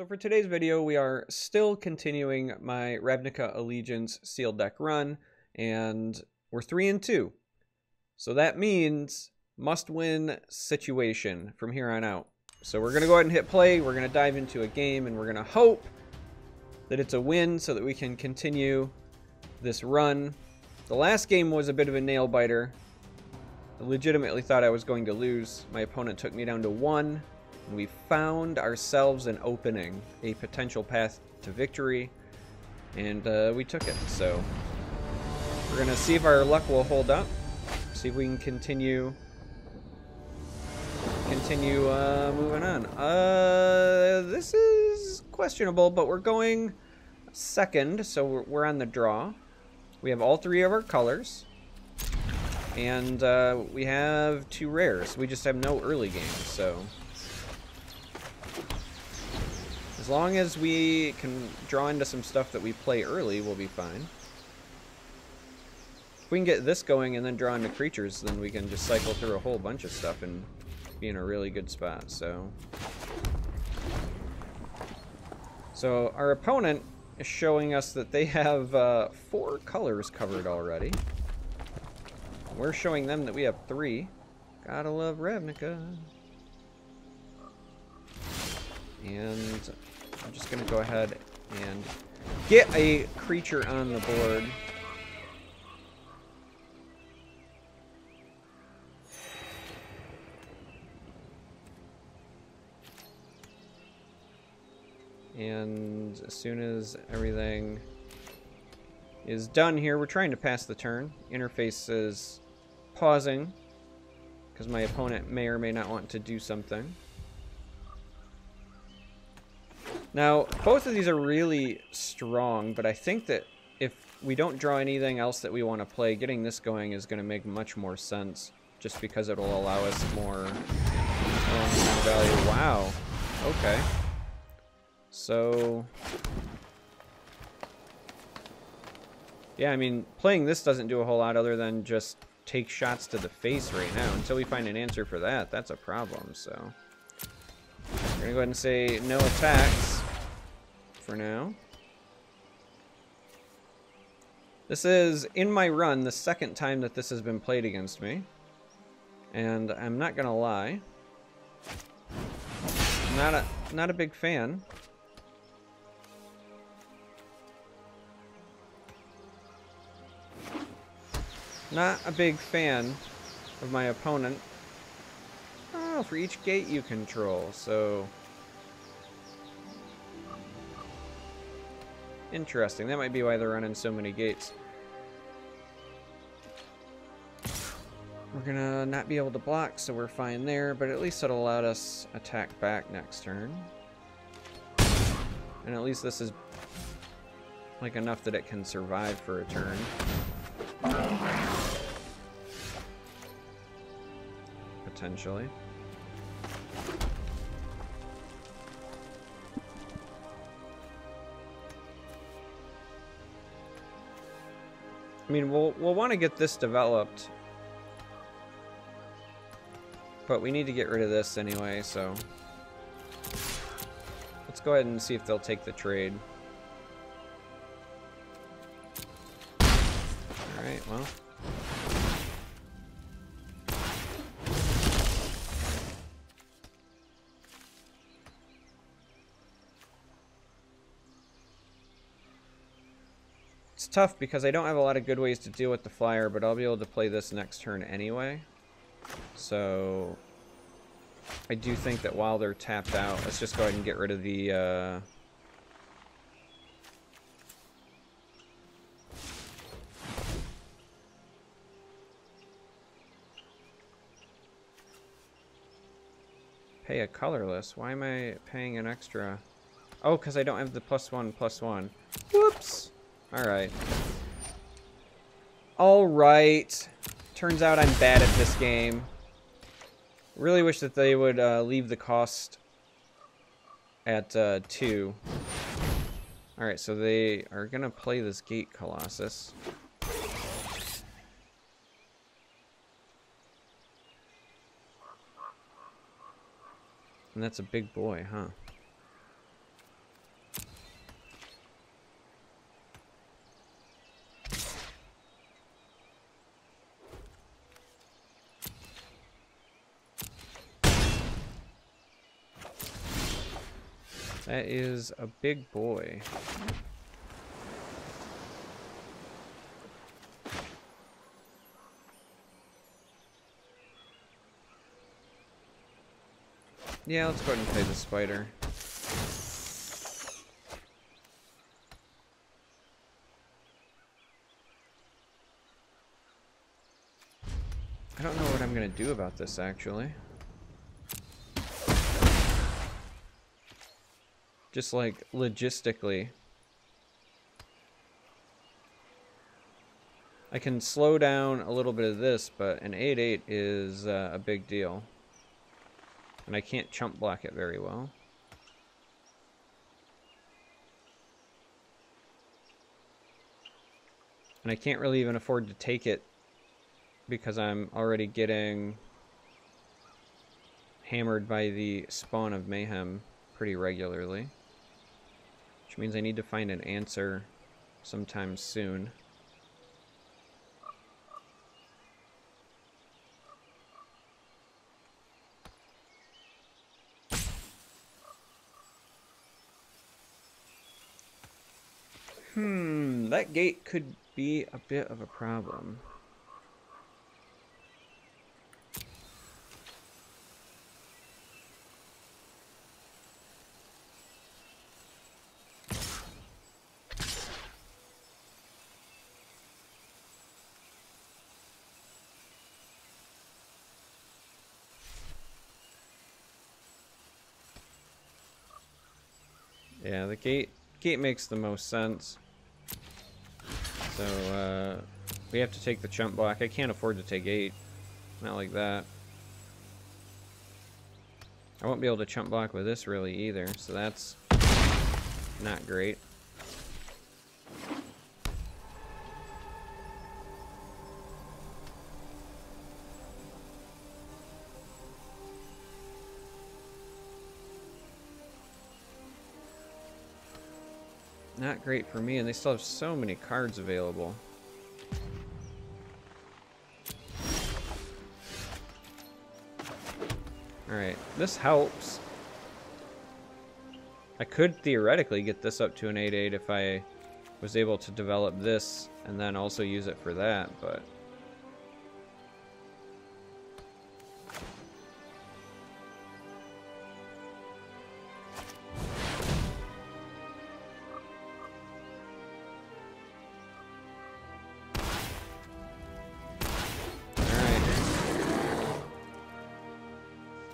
So for today's video, we are still continuing my Ravnica Allegiance sealed deck run, and we're 3-2. So that means must-win situation from here on out. So we're going to go ahead and hit play, we're going to dive into a game, and we're going to hope that it's a win so that we can continue this run. The last game was a bit of a nail-biter. I legitimately thought I was going to lose. My opponent took me down to 1. And we found ourselves an opening, a potential path to victory, and we took it. So we're gonna see if our luck will hold up, see if we can continue moving on. This is questionable, but we're going second, so we're on the draw. We have all 3 of our colors, and we have 2 rares. We just have no early games, so as long as we can draw into some stuff that we play early, we'll be fine. If we can get this going and then draw into creatures, then we can just cycle through a whole bunch of stuff and be in a really good spot. So our opponent is showing us that they have 4 colors covered already. We're showing them that we have 3. Gotta love Ravnica. And I'm just going to go ahead and get a creature on the board. And as soon as everything is done here, we're trying to pass the turn. Interface is pausing because my opponent may or may not want to do something. Now, both of these are really strong, but I think that if we don't draw anything else that we want to play, getting this going is going to make much more sense, just because it'll allow us more value. Wow. Okay. So yeah, I mean, playing this doesn't do a whole lot other than just take shots to the face right now. Until we find an answer for that, that's a problem. So we're going to go ahead and say no attacks for now. This is, in my run, the second time that this has been played against me. And I'm not going to lie, not a big fan. Not a big fan of my opponent. Oh, for each gate you control, so interesting. That might be why they're running so many gates. We're gonna not be able to block, so we're fine there, but at least it'll let us attack back next turn. And at least this is like enough that it can survive for a turn. Potentially. I mean, we'll want to get this developed, but we need to get rid of this anyway, so let's go ahead and see if they'll take the trade. Alright, well. It's tough because I don't have a lot of good ways to deal with the flyer, but I'll be able to play this next turn anyway. So I do think that while they're tapped out, let's just go ahead and get rid of the pay a colorless. Why am I paying an extra? Oh, because I don't have the +1/+1. Whoops. Alright. Alright. Turns out I'm bad at this game. Really wish that they would leave the cost at 2. Alright, so they are going to play this Gate Colossus. And that's a big boy, huh? That is a big boy. Yeah, let's go ahead and play the spider. I don't know what I'm gonna do about this, actually. Just like logistically. I can slow down a little bit of this, but an 8-8 is a big deal. And I can't chump block it very well. And I can't really even afford to take it because I'm already getting hammered by the Spawn of Mayhem pretty regularly. Which means I need to find an answer sometime soon. That gate could be a bit of a problem. Yeah, the gate makes the most sense. So, we have to take the chump block. I can't afford to take 8. Not like that. I won't be able to chump block with this really either, so that's not great. Not great for me, and they still have so many cards available. Alright, this helps. I could theoretically get this up to an 8-8 if I was able to develop this and then also use it for that, but...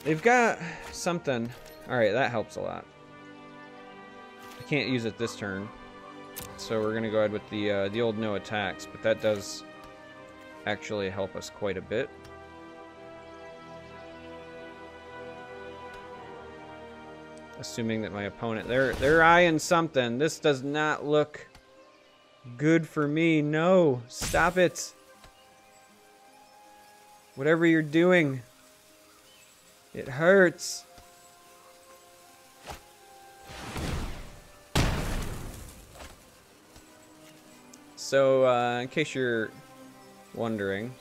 They've got something. Alright, that helps a lot. I can't use it this turn. So we're going to go ahead with the old no attacks, but that does actually help us quite a bit. Assuming that my opponent... They're eyeing something. This does not look good for me. No, stop it. Whatever you're doing. It hurts. So, in case you're wondering,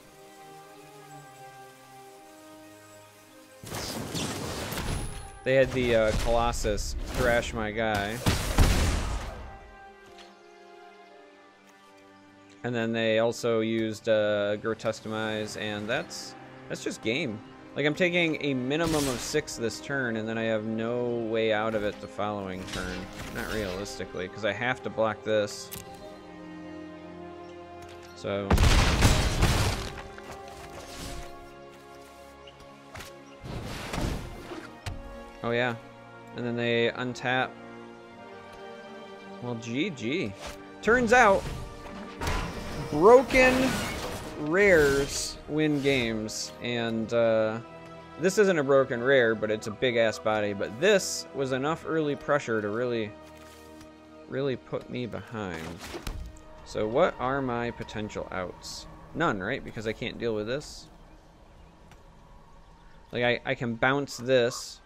they had the Colossus thrash my guy. And then they also used Grotescumize, and that's just game. Like, I'm taking a minimum of 6 this turn, and then I have no way out of it the following turn. Not realistically, because I have to block this. So... Oh, yeah. And then they untap. Well, GG. Turns out, broken rares win games, and this isn't a broken rare, but it's a big-ass body, but this was enough early pressure to really put me behind. So what are my potential outs? None, right? Because I can't deal with this. Like, I can bounce this.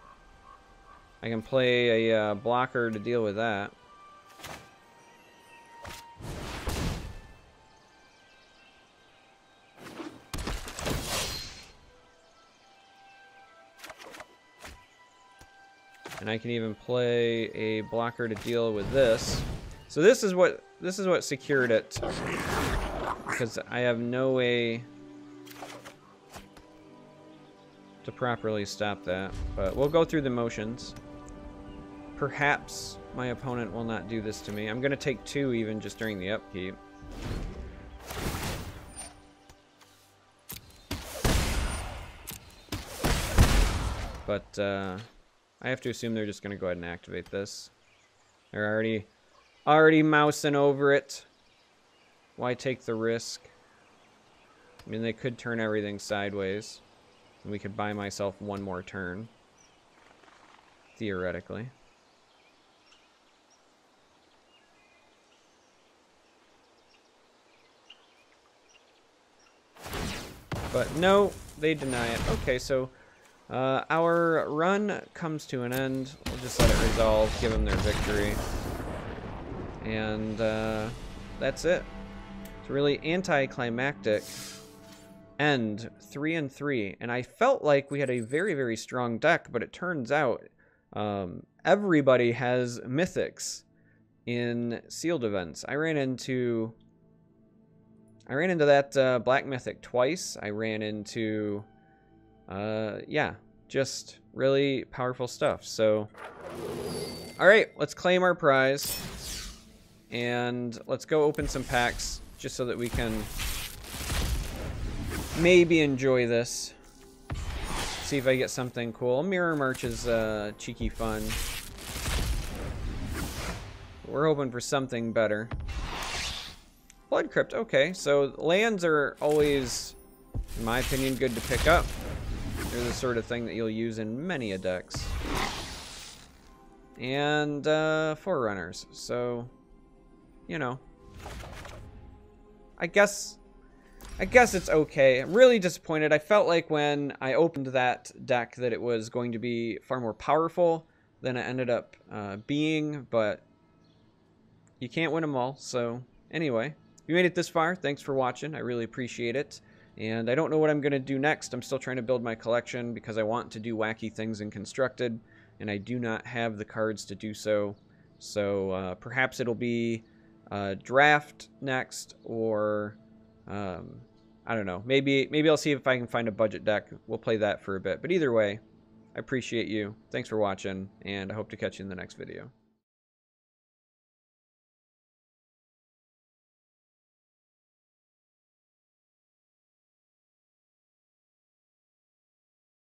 I can play a blocker to deal with that. And I can even play a blocker to deal with this. So this is what secured it. Because I have no way to properly stop that. But we'll go through the motions. Perhaps my opponent will not do this to me. I'm going to take 2 even just during the upkeep. But I have to assume they're just going to go ahead and activate this. They're already mousing over it. Why take the risk? I mean, they could turn everything sideways. And we could buy myself 1 more turn. Theoretically. But no, they deny it. Okay, so our run comes to an end. We'll just let it resolve, give them their victory. And that's it. It's really anticlimactic end, 3-3. And I felt like we had a very, very strong deck, but it turns out everybody has mythics in sealed events. I ran into that black mythic twice. I ran into yeah, just really powerful stuff. So all right, let's claim our prize and let's go open some packs just so that we can maybe enjoy this. See if I get something cool. Mirror Merch is cheeky fun. We're hoping for something better. Blood Crypt, okay. So lands are always, in my opinion, good to pick up. They're the sort of thing that you'll use in many a decks. And Forerunners. So, you know, I guess it's okay. I'm really disappointed. I felt like when I opened that deck that it was going to be far more powerful than it ended up being, but you can't win them all. So anyway, if you made it this far, thanks for watching. I really appreciate it. And I don't know what I'm going to do next. I'm still trying to build my collection because I want to do wacky things in Constructed, and I do not have the cards to do so. So perhaps it'll be Draft next, or I don't know. Maybe I'll see if I can find a budget deck. We'll play that for a bit. But either way, I appreciate you. Thanks for watching, and I hope to catch you in the next video.